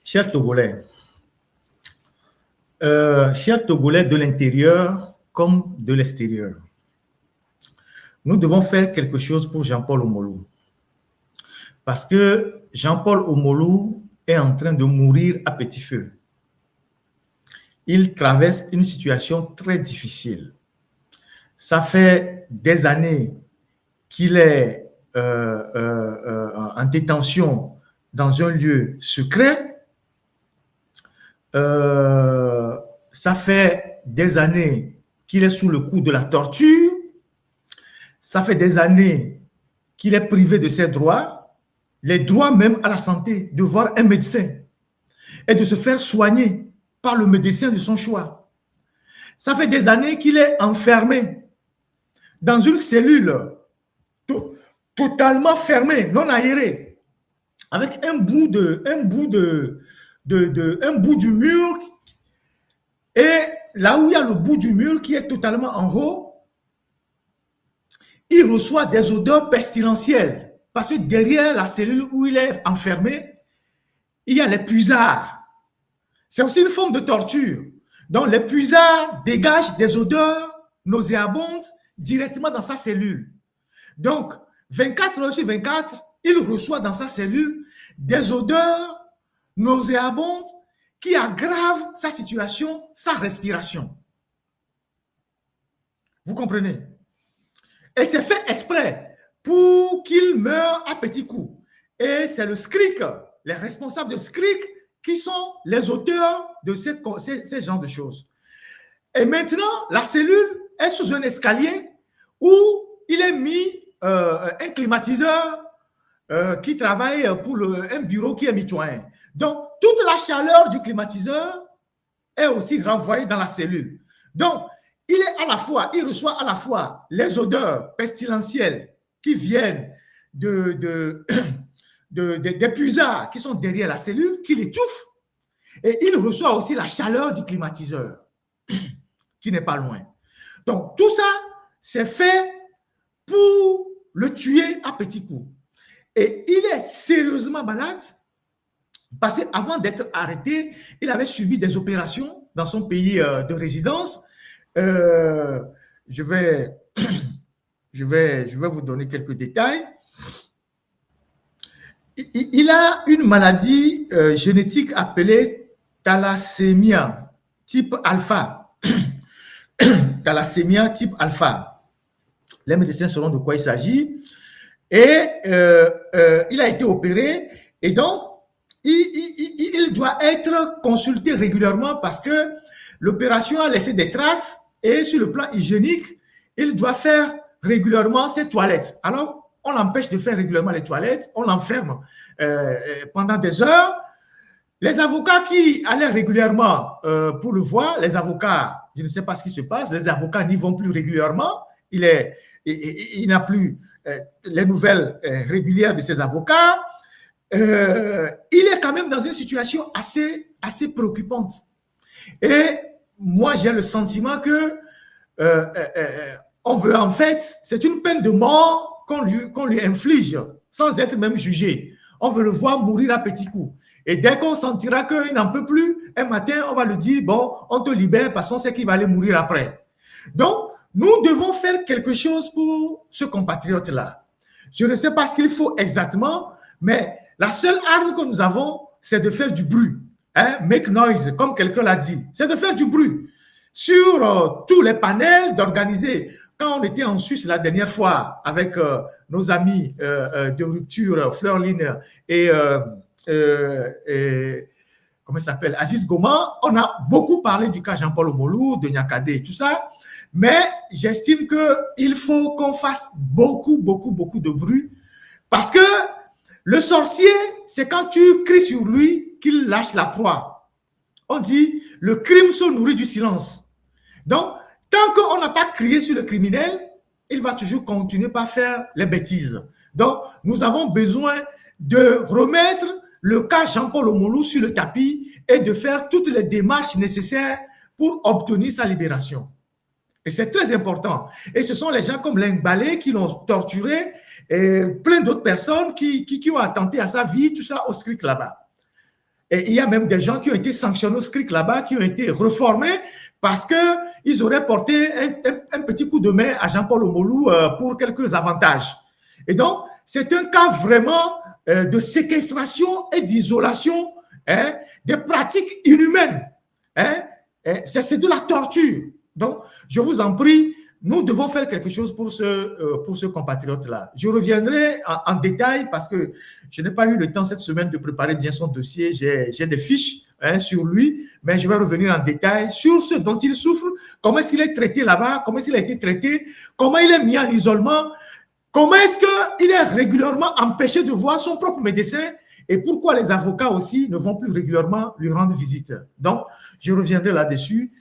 Chers Togolais de l'intérieur comme de l'extérieur, nous devons faire quelque chose pour Jean-Paul Omolou. Parce que Jean-Paul Omolou est en train de mourir à petit feu. Il traverse une situation très difficile. Ça fait des années qu'il est en détention dans un lieu secret. Ça fait des années qu'il est sous le coup de la torture. Ça fait des années qu'il est privé de ses droits, les droits même à la santé, de voir un médecin et de se faire soigner par le médecin de son choix. Ça fait des années qu'il est enfermé dans une cellule totalement fermée, non aérée, avec un bout du mur, et là où il y a le bout du mur qui est totalement en haut, il reçoit des odeurs pestilentielles parce que derrière la cellule où il est enfermé, il y a les puisards. C'est aussi une forme de torture. Donc les puisards dégagent des odeurs nauséabondes directement dans sa cellule. Donc 24 heures sur 24, il reçoit dans sa cellule des odeurs nauséabondes qui aggravent sa situation, sa respiration. Vous comprenez? Et c'est fait exprès pour qu'il meure à petits coups. Et c'est le SCRIC, les responsables de SCRIC, qui sont les auteurs de ces genres de choses. Et maintenant, la cellule est sous un escalier où il est mis un climatiseur qui travaille pour un bureau qui est mitoyen. Donc, toute la chaleur du climatiseur est aussi renvoyée dans la cellule. Donc, il reçoit à la fois les odeurs pestilentielles qui viennent des puisards qui sont derrière la cellule, qui l'étouffent, et il reçoit aussi la chaleur du climatiseur qui n'est pas loin. Donc, tout ça, c'est fait pour le tuer à petits coups. Et il est sérieusement malade parce qu'avant d'être arrêté, il avait subi des opérations dans son pays de résidence. Je vais vous donner quelques détails. Il a une maladie génétique appelée thalassémie type alpha. Thalassémie type alpha. Les médecins sauront de quoi il s'agit. Et il a été opéré. Et donc, il doit être consulté régulièrement parce que l'opération a laissé des traces. Et sur le plan hygiénique, il doit faire régulièrement ses toilettes. Alors, on l'empêche de faire régulièrement les toilettes, on l'enferme pendant des heures. Les avocats qui allaient régulièrement pour le voir, les avocats, je ne sais pas ce qui se passe, les avocats n'y vont plus régulièrement. Il n'a plus les nouvelles régulières de ses avocats. Il est quand même dans une situation assez préoccupante. Et moi, j'ai le sentiment que on veut en fait, c'est une peine de mort qu'on lui inflige sans être même jugé. On veut le voir mourir à petits coups. Et dès qu'on sentira qu'il n'en peut plus, un matin, on va lui dire, bon, on te libère parce qu'on sait qu'il va aller mourir après. Donc, nous devons faire quelque chose pour ce compatriote-là. Je ne sais pas ce qu'il faut exactement, mais la seule arme que nous avons, c'est de faire du bruit. Hein? Make noise, comme quelqu'un l'a dit. C'est de faire du bruit. Sur tous les panels, d'organiser. Quand on était en Suisse la dernière fois avec nos amis de rupture, Fleurline et comment il s'appelle, Aziz Goma, on a beaucoup parlé du cas Jean-Paul Omolou, de Niakate et tout ça, mais j'estime qu'il faut qu'on fasse beaucoup de bruit parce que le sorcier, c'est quand tu cries sur lui qu'il lâche la proie. On dit, le crime se nourrit du silence. Donc, tant qu'on n'a pas crié sur le criminel, il va toujours continuer par faire les bêtises. Donc, nous avons besoin de remettre le cas Jean-Paul Omolou sur le tapis et de faire toutes les démarches nécessaires pour obtenir sa libération. Et c'est très important. Et ce sont les gens comme Lengbale qui l'ont torturé et plein d'autres personnes qui ont attenté à sa vie, tout ça au SCRIC là-bas. Et il y a même des gens qui ont été sanctionnés au SCRIC là-bas, qui ont été reformés parce qu'ils auraient porté un petit coup de main à Jean-Paul Omolou pour quelques avantages. Et donc, c'est un cas vraiment de séquestration et d'isolation, hein, des pratiques inhumaines. Hein, c'est de la torture. Donc, je vous en prie, nous devons faire quelque chose pour ce compatriote-là. Je reviendrai en détail parce que je n'ai pas eu le temps cette semaine de préparer bien son dossier. J'ai des fiches sur lui, mais je vais revenir en détail sur ce dont il souffre, comment est-ce qu'il est traité là-bas, comment est-ce qu'il a été traité, comment il est mis en isolement, comment est-ce qu'il est régulièrement empêché de voir son propre médecin et pourquoi les avocats aussi ne vont plus régulièrement lui rendre visite. Donc, je reviendrai là-dessus.